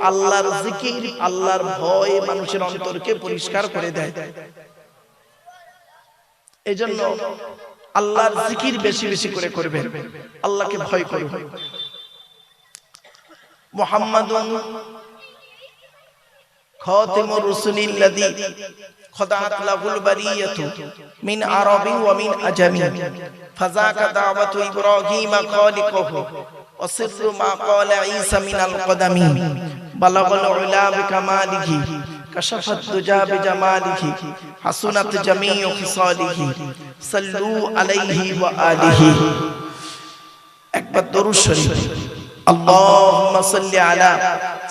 আল্লাহর জিকির, আল্লাহর ভয় মানুষের অন্তরকে পরিষ্কার করে দেয়। এজন্য আল্লাহর জিকির বেশি বেশি করে করবেন, আল্লাহকে ভয় করবেন। মুহাম্মাদুন খাতিমুর রাসূলিল্লাযী খদাত লাহুল বারিয়াতু মিন আরাবি ওয়া মিন আজামি ফাযাকা দাওয়াতু ইব্রাহিম খালিকুহু ওয়া সিররু মা ক্বালা ঈসা মিনাল কদামি বালাগাল উলা বিকামালিহি কাশাফাত দুজা বিজামালিহি হাসুনাত জামিউ খিসালিহি সাল্লু আলাইহি ওয়া আলিহি। একবার দরুদ শরীফ। اللهم صل على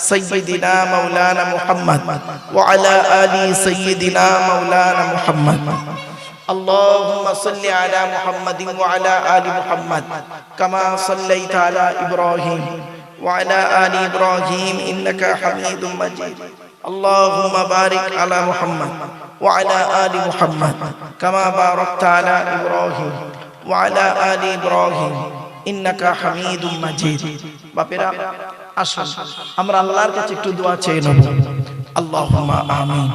سيدنا مولانا محمد وعلى آل سيدنا مولانا محمد. اللهم صل على محمد وعلى آل محمد كما صليت على إبراهيم وعلى آل إبراهيم إنك حميد مجيد. اللهم بارك على محمد وعلى آل محمد كما باركت على إبراهيم وعلى آل إبراهيم ইন্নাকা হামিদুম মাজিদ। বাপেরা আসুন আমরা আল্লাহর কাছে একটু দোয়া চেয়ে নেব। আল্লাহুম্মা আমিন।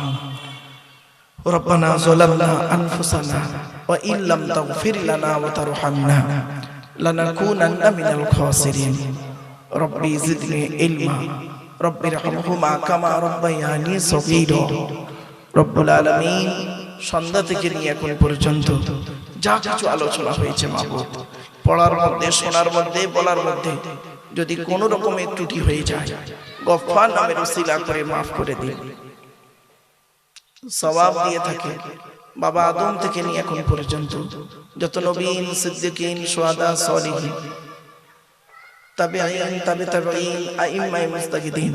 রব্বানা যালামনা আনফুসানা ওয়া ইল্লাম তাগফির লানা ওয়া তারহামনা লানাকুনান্না মিনাল খাসিরিন। রব্বি জিদনি ইলমা রব্বিরহামহুমা কামা রাব্বায়ানি সগীরা। রব্বুল আলামিন, সন্ধ্যা থেকে নিয়ে এখন পর্যন্ত যা কিছু আলোচনা হয়েছে মাবুদ, পড়ার মধ্যে, শোনার মধ্যে, বলার মধ্যে যদি কোনো রকমের ত্রুটি হয়ে যায় গফফার নামের উসিলা করে মাফ করে দিন। সওয়াব দিয়ে থাকে বাবা আদম থেকে নিয়ে এখন পর্যন্ত যত নবীন, সিদ্দিকিন, শুহাদা, সালিহিন, তাবিঈন, তাবিঈন, আইম্মায়ে মুজতাহিদিন,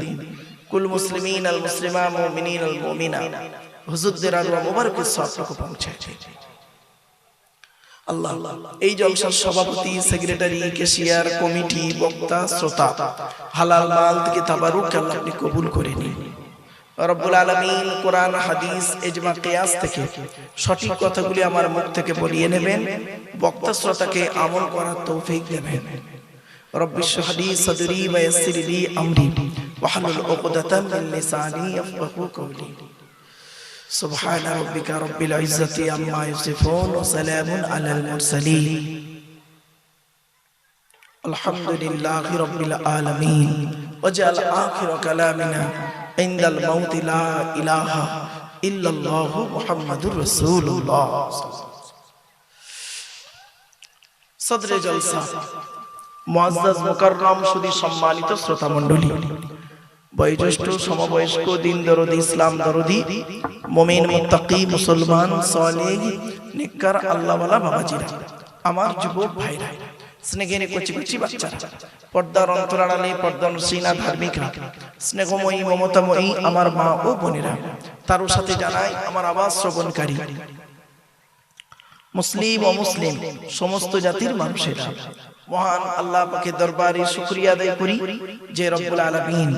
কুল মুসলিমিন আল মুসলিমা, মুমিনিন আল মুমিনা, হুজুরদের আরওয়াহ মুবারকের সওয়াবটুকু পৌঁছায়। আল্লাহ এই জলসার সভাপতি, সেক্রেটারি, ক্যাশিয়ার, কমিটি, বক্তা, শ্রোতা হালাল মাল থেকে তাবারুক আল্লাহ আপনি কবুল করে নিন। রব্বুল আলামিন কোরআন, হাদিস, ইজমা, কিয়াস থেকে সঠিক কথাগুলি আমার মুখ থেকে বলিয়ে নেবেন, বক্তা শ্রোতাকে আমল করার তৌফিক দেবেন। রব্বি ইশরাহ লি সাদরি ওয়া ইয়াসসির লি আমরি ওয়াহলুল উকদাতাম মিন লিসানি ইয়াফকাহু কওলি। سبحان ربك رب العزة عما يصفون وسلام على المرسلين الحمد لله رب العالمين وجعل آخر كلامنا عند الموت لا إله إلا الله محمد رسول الله. صدر جلسة মুআজ্জাজ মুকাররম সুধী সম্মানিত শ্রোতা মণ্ডলী, বয়োজ্যেষ্ঠ, সমবয়স্ক, দিন দরদি, ইসলাম দরদি, মুমিন, মুত্তাকি, মুসলমান, সালেহ, নেককার, আল্লাহওয়ালা বাবাজিরা, আমার যুবক ভাইরা, স্নেহের কচি কচি বাচ্চারা, পর্দার অন্তরালে পর্দানসীনা ধার্মিকরা, স্নেহময়ী, মমতাময়ী আমার মা ও বোনেরা, তার সাথে জানাই আমার আওয়াজ শ্রবণকারী মুসলিম ও মুসলিম সমস্ত জাতির মানুষেরা, মহান আল্লাহ পাকের দরবারে শুকরিয়া আদায় করি যে রব্বুল আলামিন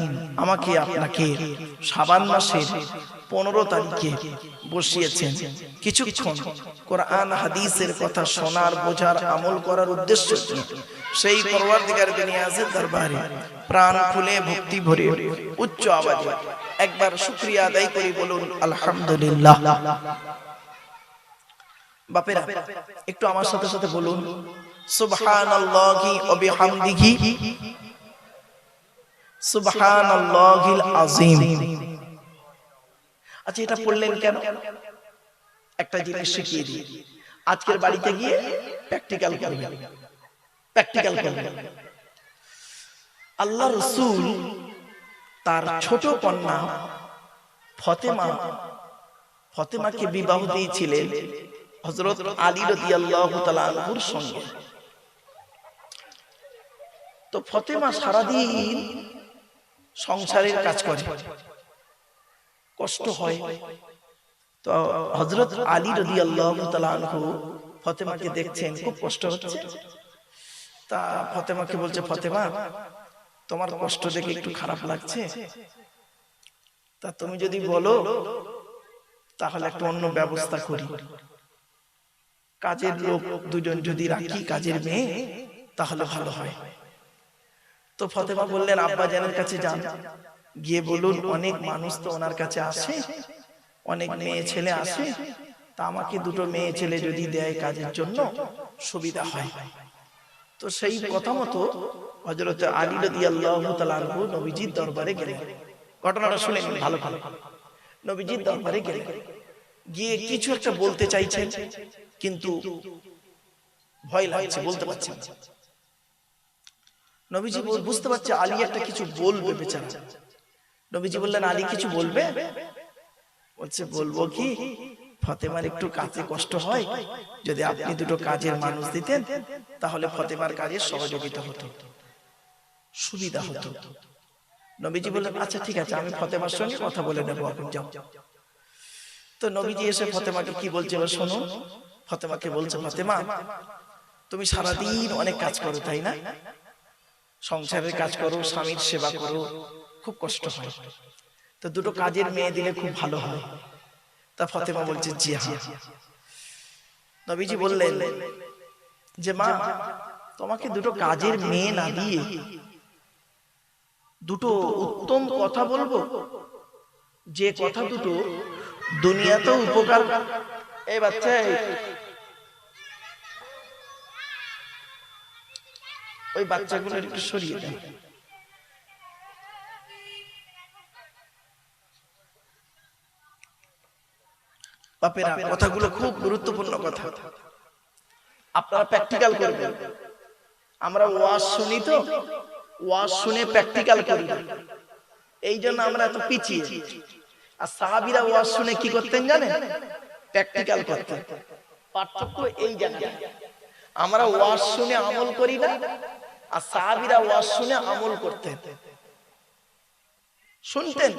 আমাকে আপনাকে শাবান মাসের 15 তারিখে বসিয়েছেন কিছুক্ষণ কোরআন হাদিসের কথা শোনার, বোঝার, আমল করার উদ্দেশ্য নিয়ে। সেই পরওয়ারদিগার দুনিয়াজের দরবারে প্রাণ খুলে ভক্তি ভরে উচ্চ আওয়াজে একবার শুকরিয়া আদায় করি, বলুন আলহামদুলিল্লাহ। বাপেরা একটু আমার সাথে সাথে বলুন সুবহানাল্লাহি ওয়া বিহামদিহি সুবহানাল্লাহিল আযীম। আচ্ছা, এটা পড়লেন কেন? একটা জিনিস শিখিয়ে দিই, আজকের বাড়িতে গিয়ে প্র্যাকটিক্যাল করবেন, প্র্যাকটিক্যাল করবেন। আল্লাহ রাসূল তার ছোট কন্যা ফাতেমাকে বিবাহ দিয়েছিলেন হযরত আলী রাদিয়াল্লাহু তাআলা আনহুর সঙ্গে। তো ফাতেমা সারাদিন সংসারের কাজ করে, কষ্ট হয়। তো হযরত আলী রাদিয়াল্লাহু তাআলা আনহু ফাতেমাকে দেখছেন খুব কষ্ট হচ্ছে, তা ফাতেমাকে বলছে, ফাতেমা তোমার কষ্ট দেখে একটু খারাপ লাগছে, তা তুমি যদি বলো তাহলে একটা অন্য ব্যবস্থা করি, কাজের লোক দুজন যদি রাখি, কাজের মেয়ে, তাহলে ভালো হয়। তো ফাতেমা বললেন, আব্বা জানের কাছে যান, গিয়ে বলুন, অনেক মানুষ তো ওনার কাছে আসে, অনেক মেয়ে ছেলে আসে, তা আমাকে দুটো মেয়ে ছেলে যদি দেয় কাজের জন্য সুবিধা হয়। তো সেই কথা মতো হযরত আলী রাদিয়াল্লাহু তাআলা আনহু নবীজির দরবারে গেলেন। ঘটনাটা শুনে নিন ভালো করে। নবীজির দরবারে গেলেন, গিয়ে কিছু একটা বলতে চাইছেন, কিন্তু ভয় লাগছে, বলতে পারছেন না। নবীজি বুঝতে পারছে আলী একটা কিছু বলবে বেচারা। নবীজি বললেন, আলী কিছু বলবে? বলছে, বলবো কি, ফাতেমার একটু কাজে কষ্ট হয়, যদি আপনি দুটো কাজের মানুষ দিতেন তাহলে ফাতেমার কাজে সহযোগিতা হতো, সুবিধা হতো। নবীজি বললেন, আচ্ছা ঠিক আছে, আমি ফাতেমার সঙ্গে কথা বলে নেবো, আপনি যাও। তো নবীজি এসে ফাতেমাকে কি বলছে এবার শোনো। ফাতেমাকে বলছে, ফাতেমা তুমি সারাদিন অনেক কাজ করো তাই না, সংসারের কাজ করো, স্বামীর সেবা করো, খুব কষ্ট হয়, তো দুটো কাজের মেয়ে দিলে খুব ভালো হয়। তা ফাতেমা বলছে, জি হ্যাঁ। নবীজি বললেন যে, মা তোমাকে দুটো কাজের মেয়ে না দিয়ে দুটো উত্তম কথা বলবো, যে কথা দুটো দুনিয়াতেও উপকার। এই বাচ্চা, ওই বাচ্চাগুলো একটু সরিয়ে দেন। বাপেরা, কথাগুলো খুব গুরুত্বপূর্ণ কথা, আপনারা প্র্যাকটিক্যাল করবেন। আমরা ওয়াজ শুনি, তো ওয়াজ শুনে প্র্যাকটিক্যাল করি না, এই জন্য আমরা এত পিছিয়ে। আর সাহাবীরা ওয়াজ শুনে কি করতেন জানেন? প্র্যাকটিক্যাল করতেন। পার্থক্য এই জায়গায়, আমরা ওয়াজ শুনে আমল করি না, আর সাহাবীরা ওয়াজ শুনে আমল করতেন, শুনতেন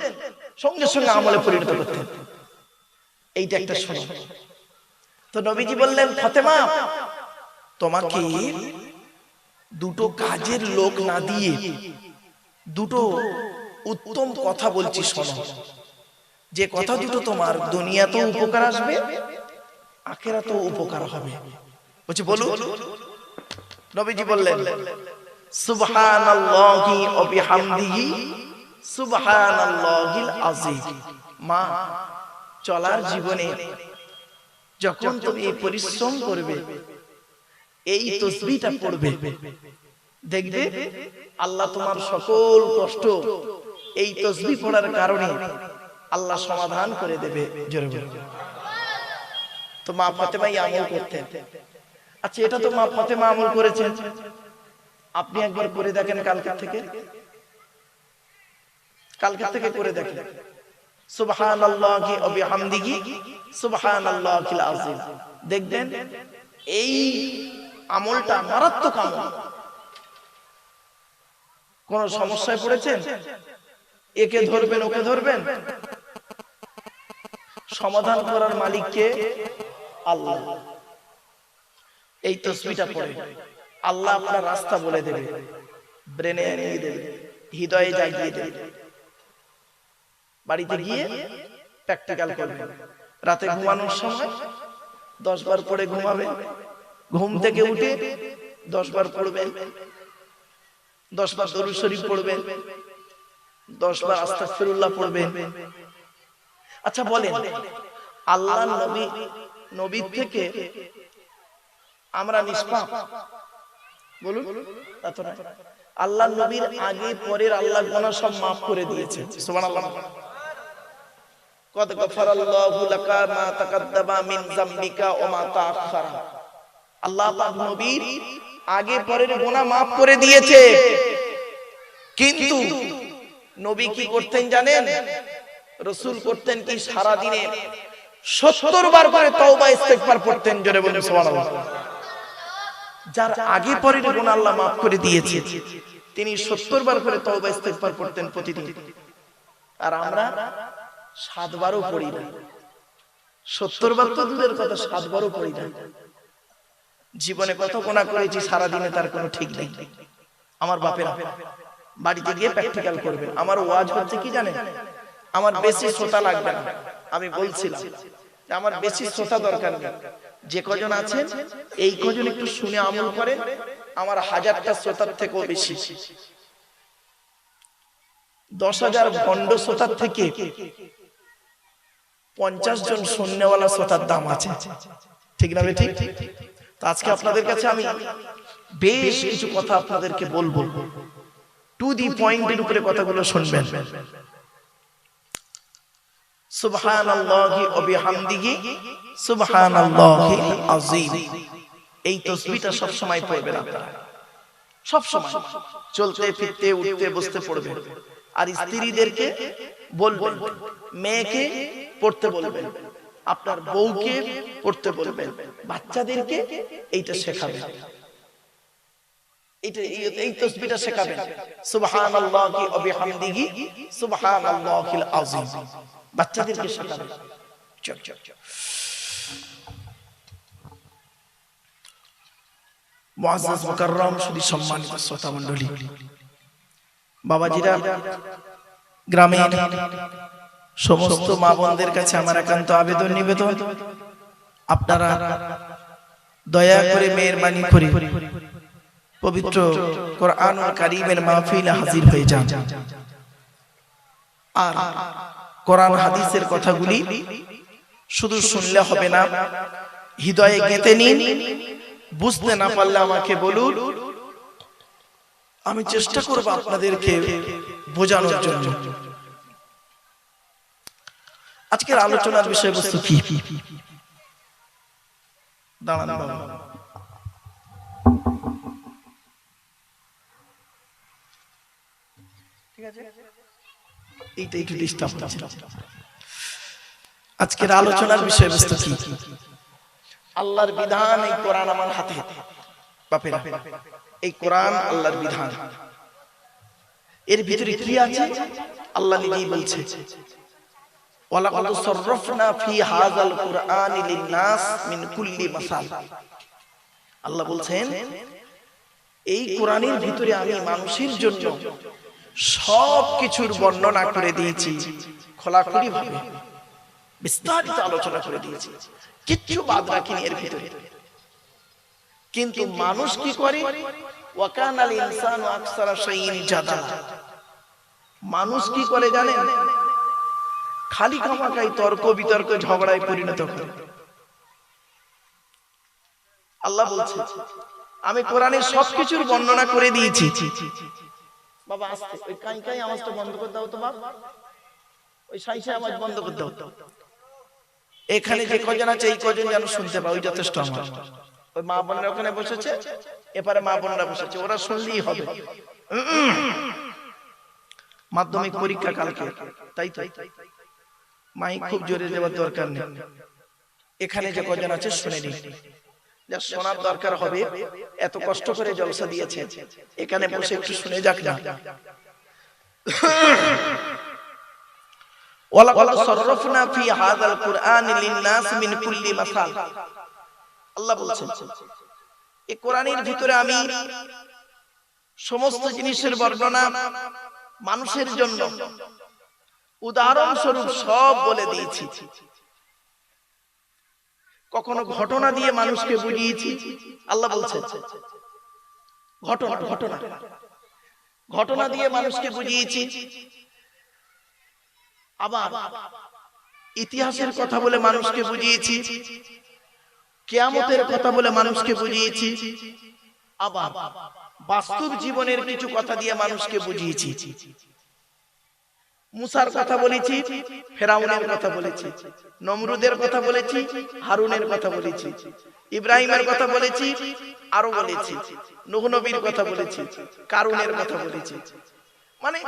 সঙ্গে সঙ্গে আমলে পরিণত করতেন। এইটা একটা শুনুন। তো নবীজি বললেন, ফাতেমা তোমাকে দুটো কাজের লোক না দিয়ে দুটো উত্তম কথা বলছি, শোনো, যে কথা দুটো তোমার দুনিয়াতেও উপকার আসবে, আখিরাতেও উপকার হবে। বলছি বলুন। নবীজি বললেন, সুবহানাল্লাহি ওয়া বিহামদিহি সুবহানাল্লাহিল আযীম। মা, চলার জীবনে যখন তুমি পরিশ্রম করবে, এই তাসবিহটা পড়বে, দেখবে আল্লাহ তোমার সকল কষ্ট এই তাসবিহ পড়ার কারণে আল্লাহ সমাধান করে দেবে। জোরে বলুন। তো মা ফাতেমা আমল করতেন। আচ্ছা, এটা তো মা ফাতেমা আমল করেছেন, আপনি একবার করে দেখেন, কালকে থেকে করে দেখেন, সুবহানাল্লাহি ওয়া বিহামদিহি সুবহানাল্লাহিল আযীম। দেখবেন এই আমলটা মারাত্মক আমল। কোন সমস্যায় পড়েছেন, একে ধরবেন ওকে ধরবেন, সমাধান করার মালিক কে? আল্লাহ। এই তাসবিহটা পড়ে আল্লাহ আপনার রাস্তা বলে দেবে, ব্রেনে এনে দেবে, হৃদয়ে জাগিয়ে দেবে। বাড়িতে গিয়ে প্র্যাকটিক্যাল করবেন। রাতে ঘুমানোর সময় 10 বার পড়ে ঘুমাবেন, ঘুম থেকে উঠে 10 বার পড়বেন, 10 বার দরুদ শরীফ পড়বেন, 10 বার আস্তাগফিরুল্লাহ পড়বেন। আচ্ছা বলেন, আল্লাহর নবী থেকে আমরা নিষ্পাপ? বলুন। আল্লাহর নবীর আগে পরের আল্লাহ গুনাহ সব maaf করে দিয়েছে। সুবহানাল্লাহ। কদ গফারাল্লাহু লাকা মা তাকাদ্দামা মিন যামবিকা ওয়া মা তাআখারা। আল্লাহ পাক নবীর আগে পরের গুনাহ maaf করে দিয়েছে। কিন্তু নবী কি করতেন জানেন? রাসূল করতেন কি? সারা দিনে 70 বার করে তওবা ইস্তেগফার পড়তেন। জোরে বলুন সুবহানাল্লাহ। যার আগে পরের গুনাহ আল্লাহ maaf করে দিয়েছে, তিনি 70 বার করে তওবা ইস্তেগফার পড়তেন প্রতিদিন। আর আমরা 7 বারও পড়ি না। 70 বার তো দূরের কথা, 7 বারও পড়ি না। জীবনে কত গুনাহ করেছি সারা দিনে তার কোনো ঠিক নেই। আমার বাপেরা, বাড়িতে গিয়ে প্র্যাকটিক্যাল করবেন। আমার ওয়াজ হচ্ছে কি জানেন? আমার বেশি শ্রোতা লাগবে না। আমি বলছিলাম যে আমার বেশি শ্রোতা দরকার নেই। যে কজন আছেন এই কজন একটু শুনে আমল করেন, আমার 1000টা শ্রোতার থেকেও বেশি। 10,000 ভণ্ড শ্রোতার থেকে 50 জন শুননেওয়ালা শ্রোতার দাম আছে, ঠিক না ঠিক? তো আজকে আপনাদের কাছে আমি বেশ কিছু কথা আপনাদেরকে বলবো, টু দি পয়েন্টের উপরে কথাগুলো শুনবেন। সুবহানাল্লাহি ওয়া বিহামদিহি সুবহানাল্লাহিল আযীম, এই তাসবিহটা সব সময় পড়বেন আপনারা, সব সময় চলতে ফিরতে উঠতে বসতে পড়বেন। আর স্ত্রীদেরকে বলবেন, মেয়েকে পড়তে বলবেন, আপনার বউকে পড়তে বলবেন, বাচ্চাদেরকে এইটা শেখাবেন, এই তাসবিহটা শেখাবেন। সুবহানাল্লাহি ওয়া বিহামদিহি সুবহানাল্লাহিল আযীম, বাচ্চাদেরকে শেখাবেন। মুআজ্জাজ মুকাররম শুধু সম্মানিত শ্রোতা মণ্ডলী, বাবাজিরা, গ্রামের সমস্ত মা বোনদের কাছে আমার একান্ত আবেদন নিবেদন, আপনারা দয়া করে মেহেরবানি করে পবিত্র কোরআনুল কারীমের মাহফিলে হাজির হয়ে যান। আর কোরআন হাদিসের কথাগুলি শুধু শুনলে হবে না, হৃদয়ে গেঁথে নিন। বুঝতে না পারলে আমাকে বলুন, আমি চেষ্টা করব আপনাদেরকে বোঝানোর জন্য। আজকের আলোচনার বিষয়বস্তু কি? দাঁড়ান বাবা, ঠিক আছে, এইটা একটু ডিস্টার্ব করছে। আজকের আলোচনার বিষয়বস্তু কি? আল্লাহর বিধান, এই কোরআন আমার হাতে। বাপেরা, এই কোরআন আল্লাহর বিধান, এর ভিতরে কি আছে আল্লাহ নিজেই বলছে, ওয়ালাকাদ সাররাফনা ফি হাযাল কুরআনি লিন-নাস মিন কুল্লি মাসাল। আল্লাহ বলছেন, এই কোরআনের ভিতরে আমি মানুষের জন্য সব কিছুর বর্ণনা করে দিয়েছি, খোলাখুলি ভাবে বিস্তারিত আলোচনা করে দিয়েছি, কিচ্ছু বাদ রাখিনি এর ভিতরে। কিন্তু মানুষ কি করে? ওয়া কানাল ইনসানু আকসারা শাইইন জাদালা। মানুষ কি করে জানেন? খালি খামাখাই তর্ক বিতর্ক ঝগড়ায় পরিণত করে। আল্লাহ বলছে, আমি কোরআনের সবকিছুর বর্ণনা করে দিয়েছি। বাবা আস্তে, ওই কাই কাই আওয়াজটা বন্ধ করে দাও তো বাবা, ওই সাইসা আওয়াজ বন্ধ করে দাও। এখানে যে কজন আছে এই কজন যেন শুনতে পাও, ওই যথেষ্ট আমার। ওই মা বোনেরা ওখানে বসেছে, এপারে মা বোনেরা বসেছে, ওরা শুনলেই হবে। মাধ্যমিক পরীক্ষা কালকে, তাই তো মাইক খুব জোরে দেওয়ার দরকার নেই। এখানে যে কজন আছে শুনে নিন, যা শোনার দরকার হবে। এত কষ্ট করে জলসা দিয়েছে, এখানে বসে একটু শুনে যাক না। ওয়ালাকাদ সাররাফনা ফি হাযাল কুরআনি লিন-নাস মিন কুল্লি মাসাল। আল্লাহ বলছেন, এই কোরআনের ভিতরে আমি সমস্ত জিনিসের বর্ণনা মানুষের জন্য উদাহরণ স্বরূপ সব বলে দিয়েছি। কখনো ঘটনা দিয়ে মানুষকে বুঝিয়েছি। আল্লাহ বলছেন, ঘটনা ঘটনা ঘটনা দিয়ে মানুষকে বুঝিয়েছি। আবার ইতিহাসের কথা বলে মানুষকে বুঝিয়েছি, কিয়ামতের কথা বলে মানুষকে বুঝিয়েছি, আবার বাস্তব জীবনের কিছু কথা দিয়ে মানুষকে বুঝিয়েছি। মুসার কথা বলেছি, ফেরাউনের কথা বলেছি, নমরুদের কথা বলেছি, হারুনের কথা বলেছি, ইব্রাহিমের কথা বলেছি, আরো বলেছি, নূহ নবীর কথা বলেছি, কারুনের কথা বলেছি। মানে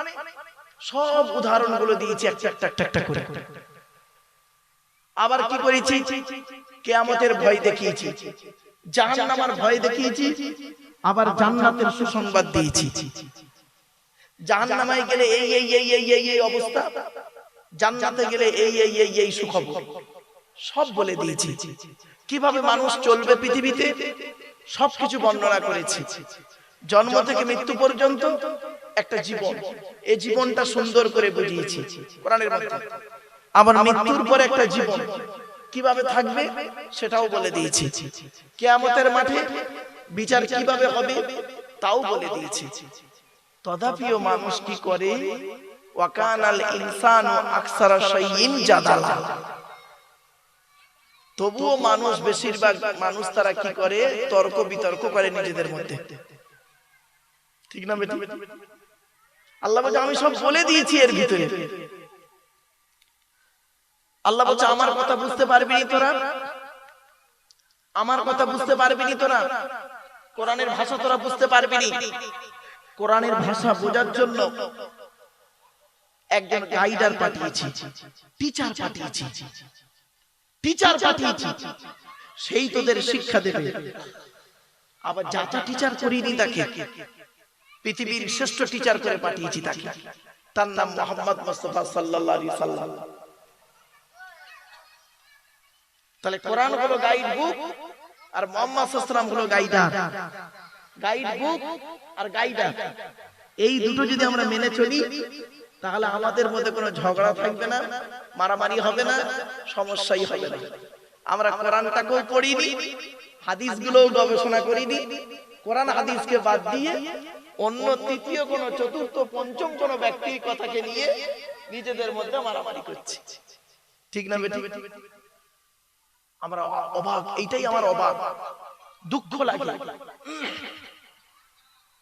সব উদাহরণগুলো দিয়েছি একটা করে। আবার কি করেছি? কিয়ামতের ভয় দেখিয়েছি, জাহান্নামের ভয় দেখিয়েছি, আবার জান্নাতের সুসংবাদ দিয়েছি। জাহান্নামে গেলে এই এই এই এই এই এই অবস্থা, জান্নাতে গেলে এই এই এই এই সুখবর, সব বলে দিয়েছি। কিভাবে মানুষ চলবে পৃথিবীতে সবকিছু বর্ণনা করেছি। জন্ম থেকে মৃত্যু পর্যন্ত একটা জীবন, এই জীবনটা সুন্দর করে বুঝিয়েছি কোরআনের মধ্যে। আবার মৃত্যুর পর একটা জীবন কিভাবে থাকবে সেটাও বলে দিয়েছি। কিয়ামতের মাঠে বিচার কিভাবে হবে তাও বলে দিয়েছি। তথাপিও মানুষ কি করে? ওয়া কানাল ইনসানু আকসারা শাইইন জাদালা। তবুও মানুষ, বেশিরভাগ মানুষ তারা কি করে, তর্ক বিতর্ক করে নিজেদের মধ্যে, ঠিক না বেটা? আল্লাহ বলছে আমি সব বলে দিয়েছি এর ভিতরে। আল্লাহ বলছে আমার কথা বুঝতে পারবি নি তোরা, আমার কথা বুঝতে পারবি নি তোরা, কোরআনের ভাষা তোরা বুঝতে পারবি নি। কোরআনের ভাষা বোঝার জন্য একজন গাইডার পাঠিয়েছি, টিচার পাঠিয়েছি, টিচার পাঠিয়েছি, সেই তোদের শিক্ষা দেবে। আবার যাটা টিচার করিনি তাকে পৃথিবীর শ্রেষ্ঠ টিচার করে পাঠিয়েছি তাকে, তার নাম মুহাম্মদ মুস্তাফা সাল্লাল্লাহু আলাইহি সাল্লাম। তাহলে কোরআন হলো গাইড বুক আর মুহাম্মদ সাল্লাল্লাহু আলাইহি সাল্লাম হলো গাইডার। গাইড বুক আর গাইডার, এই দুটো যদি আমরা মেনে চলি তাহলে আমাদের মধ্যে কোনো ঝগড়া থাকবে না, মারামারি হবে না, সমস্যাই হবে না। আমরা কোরআনটাকেও পড়িনি, হাদিসগুলোও গবেষণা করিনি, কোরআন হাদিসকে বাদ দিয়ে অন্য তৃতীয় কোন, চতুর্থ, পঞ্চম কোন ব্যক্তির কথাকে নিয়ে নিজেদের মধ্যে মারামারি করছি, ঠিক না বেটি? আমরা অবাক, এইটাই আমার অবাক, দুঃখ লাগে।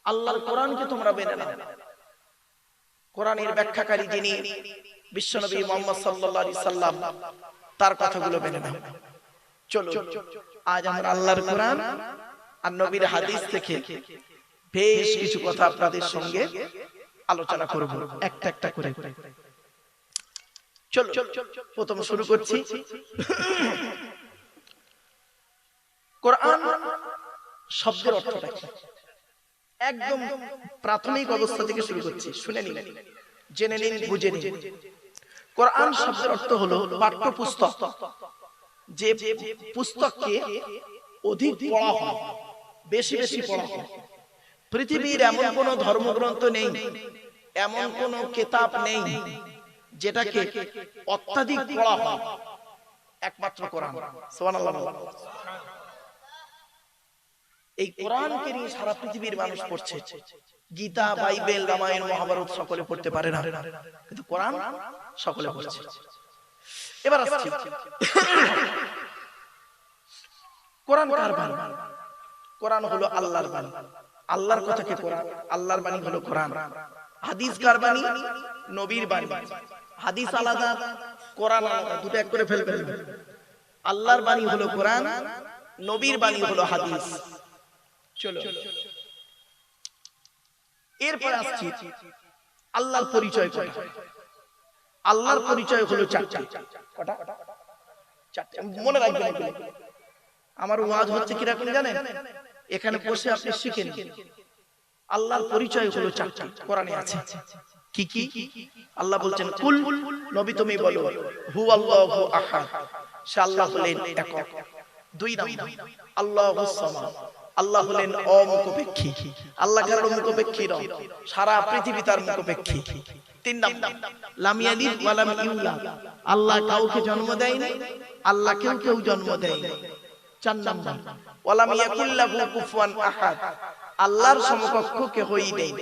আল্লাহর কোরআনকে তোমরা মেনে নাও। কোরআনের ব্যাখ্যাকারী যিনি বিশ্বনবী মুহাম্মদ সাল্লাল্লাহু আলাইহি সাল্লাম, তার কথাগুলো মেনে নাও। চলো আজ আমরা আল্লাহর কোরআন আর নবীর হাদিস থেকে বেশ কিছু কথা আপনাদের সঙ্গে আলোচনা করব, একটা একটা করে। চলো প্রথম শুরু করছি। কোরআন শব্দের অর্থটা কি, একদম প্রাথমিক অবস্থা থেকে শুরু করছি, শুনে নিন, জেনে নিন, বুঝে নিন। কোরআন শব্দের অর্থ হলো পাঠ্যপুস্তক, যে পুস্তককে অধিক পড়া হয়, বেশি বেশি পড়া হয়। পৃথিবীর এমন কোন ধর্মগ্রন্থ নেই, এমন কোন কিতাব নেই যেটাকে অত্যাধিক পড়া হয়, একমাত্র কোরআন। সুবহানাল্লাহ। এই কোরআনকে নিয়ে সারা পৃথিবীর মানুষ পড়ছে। গীতা, বাইবেল, রামায়ণ, মহাভারত সকলে পড়তে পারে না, কিন্তু কোরআন সকলে পড়ছে। এবার আসছি, কোরআন কার বাণী? কোরআন হলো আল্লাহর বাণী। আল্লাহর কথাকে কোরআন, আল্লাহর বাণী হলো কোরআন। হাদিস কার বাণী? নবীর বাণী। হাদিস আলাদা, কোরআন আলাদা, দুটো এক করে ফেলবেন না। আল্লাহর বাণী হলো কোরআন, নবীর বাণী হলো হাদিস। চলো এরপর আসছি আল্লাহর পরিচয় কটা। আল্লাহর পরিচয় হলো চারটি। কটা? চারটি, মনে রাখবেন। আমার ওয়াজ হচ্ছে কিরকম জানেন? এখানে বসে আপনি শিখেন। আল্লাহর পরিচয় হলো চারটি, কোরআনে আছে। কি কি? আল্লাহ বলছেন কুল, নবী তুমি বলো, হুয়াল্লাহু আহাদ, সে আল্লাহ হলেন একক। দুই নাম্বার আল্লাহুস সামাদ, আল্লাহ হলেন অমুখপেক্ষী, আল্লাহ কারো মুখপেক্ষী নন, সারা পৃথিবী তার মুখপেক্ষী। তিন নাম্বার লাম ইয়ালিদ ওয়া লাম ইউলাদ, আল্লাহ কাউকে জন্ম দেয়নি, আল্লাহ কেউ জন্ম দেয়নি। চার নাম্বার ওয়া লাম ইয়াকুল লাহু কুফুয়ান আহাদ, আল্লাহর সমকক্ষ কেউই নেই।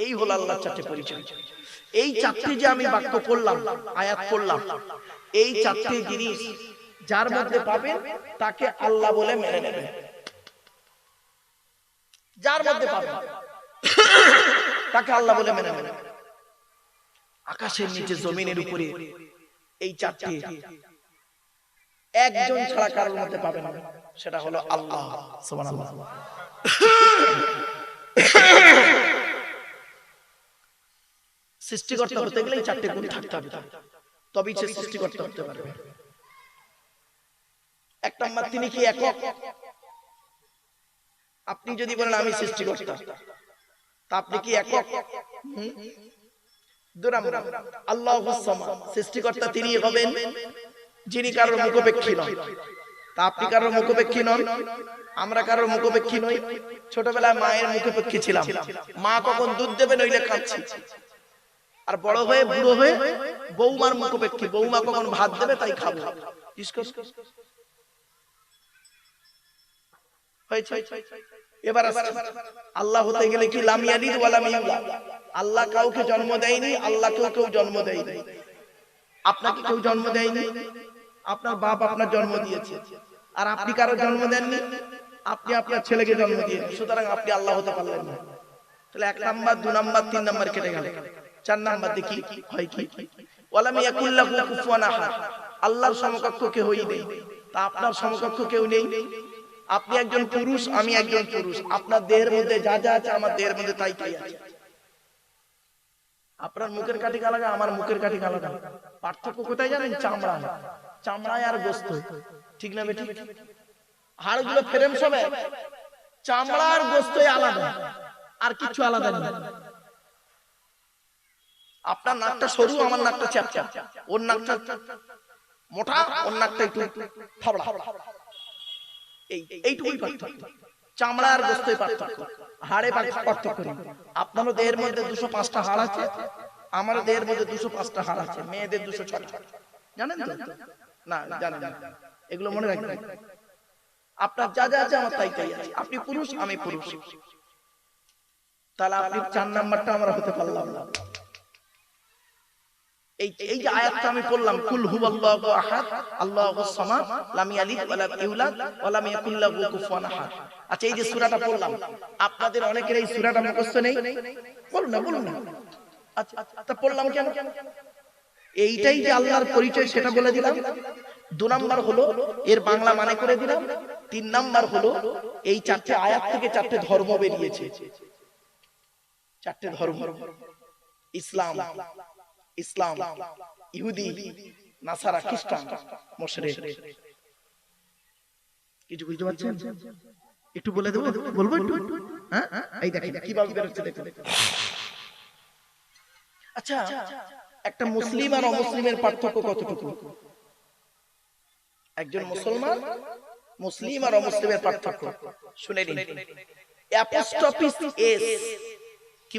এই হলো আল্লাহর চারটি পরিচয়। এই চারটি যে আমি বাক্য পড়লাম, আয়াত পড়লাম, এই চারটি জিনিস যার মধ্যে পাবেন তাকে আল্লাহ বলে মেনে নেবেন। যার মধ্যে পাবেন তাকে আল্লাহ বলে মেনে নেবেন। আকাশের নিচে, জমিনের উপরে এই চারটি একজন ছাড়া কারোর মধ্যে পাবেন না, সেটা হলো আল্লাহ। সুবহানাল্লাহ। সৃষ্টিকর্তা হতে গেলে এই চারটি গুণ থাকতে হবে, তবেই সে সৃষ্টিকর্তা হতে পারবে। এক নম্বর, তিনি কি একক? আপনি যদি বলেন আমি সৃষ্টিকর্তা, তা আপনি কি একক? দুই নম্বর আল্লাহুস সামাদ, সৃষ্টিকর্তা তিনি হবেন যিনি কারোর মুখপেক্ষী নন। তা আপনি কারোর মুখপেক্ষী নন, আমরা কারোর মুখপেক্ষী নই। ছোটবেলায় মায়ের মুখপেক্ষী ছিলাম, মা কখন দুধ দেবে নইলে খাচ্ছি। আর বড় হয়ে, বুড়ো হয়ে বৌমার মুখপেক্ষী, বৌমা কখন ভাত দেবে তাই খাবো। হয়েছে? এবার আল্লাহ হতে গেলে কি লাম ইয়ালিদ ওয়া লাম ইউলাদ, আল্লাহ কাউকে জন্ম দেয়নি, আল্লাহকেও কেউ জন্ম দেয়নি। আপনাকে কেউ জন্ম দেয়নি, আপনার বাপ আপনার জন্ম দিয়েছে, আর আপনি কারো জন্ম দেননি, আপনি আপনার ছেলেকে জন্ম দিয়েছেন, সুতরাং আপনি আল্লাহ হতে পারলেন না। তাহলে 1 নাম্বার 2 নাম্বার 3 নাম্বার কেটে গেল। 4 নাম্বার দেখি হয় কি, ওয়ালাম ইয়াকুল লাহু কুফুয়ান আহাদ, আল্লাহর সমকক্ষ কেউই নেই। তা আপনার সমকক্ষ কেউ নেই, আপনি একজন পুরুষ, আমি একজন পুরুষ, আপনার দেহের মধ্যে যা যা আছে আমার দেহের মধ্যে তাই তাই আছে। আপনার মুখের কাঠি আলাদা, আমার মুখের কাঠি আলাদা, পার্থক্য কোথায় জানেন? চামড়ায়, চামড়ায় আর গোস্ত, ঠিক না বেটি? হাড়গুলো ফ্রেম সবে, চামড়া আর গোস্তই আলাদা, আর কিছু আলাদা নেই। আপনার নাকটা সরু, আমার নাকটা চ্যাপচা, ওর নাকটা মোটা, ওর নাকটা একটু ফাবড়া, এইটুকুই পার্থক্য। চামড়া আর গোস্তই পার্থক্য, হাড়ে পার্থক্য নেই। আপনারও দেহের মধ্যে 205টা হাড় আছে, আমারও দেহের মধ্যে 205টা হাড় আছে, মেয়েদের 206টা, জানেন তো? না জানেন না, এগুলো মনে রাখবেন। আপনার যা যা আছে আমার তাই তাই আছে, আপনি পুরুষ আমি পুরুষ। তাহলে আপনি 4 নাম্বারটা আমরা হতে পারলাম না। এই যে আয়াতটা আমি পড়লাম, কুল হুয়াল্লাহু আহাদ আল্লাহুস সামাদ লাম ইয়ালিদ ওয়া লাম ইউলাদ ওয়া লাম ইয়াকুল লাহু কুফুয়ান আহাদ। আচ্ছা, এই যে সূরাটা পড়লাম, আপনাদের অনেকের এই সূরাটা মুখস্থ নেই, বলুন না। আচ্ছা, তা পড়লাম কেন? এইটাই যে আল্লাহর পরিচয় সেটা বলে দিলাম। 2 নাম্বার হলো এর বাংলা মানে করে দিলাম। 3 নাম্বার হলো এই 4টে আয়াত থেকে 4টে ধর্ম বেরিয়েছে। 4টে ধর্ম, ইসলাম, ইহুদি, নাসারা, খ্রিস্টান, মুশরিক। কিছু বুঝতে পারছেন? একটু বলে দেব, বলবো একটু? হ্যাঁ, এই দেখেন কিভাবে বের হচ্ছে, দেখুন। আচ্ছা, একটা মুসলিম আর অমুসলিমের পার্থক্য কতটুকু? একজন মুসলমান, মুসলিম আর অমুসলিমের পার্থক্য শুনে নিন। অ্যাপোস্ট্রোফিস এস